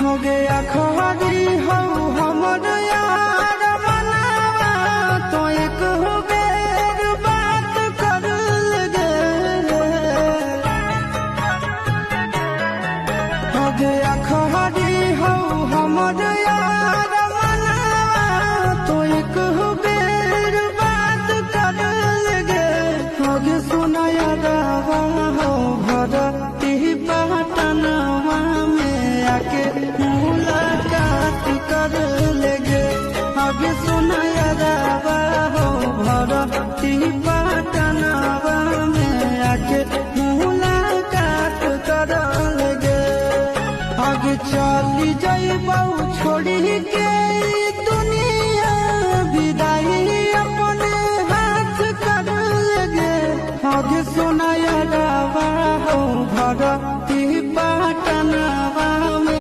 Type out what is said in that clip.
हो गया खरी हो हमर यार मनावा तो एक हो बेर बात कर लगे हो गया खरी हो हमर यार मनावा तो एक हो बेर बात कर लगे हो गे सुनाया रावा हो भरती पटनवा में आके मुलाकात कर लेगे आगे सुनाया रावा हो भरती पटनवा में आके मुलाकात कर लेगे आगे चली जाइबौ छोड़ी के दुनिया विदाई अपने हाथ कर लेगे आगे सुनाया रावा हो भरती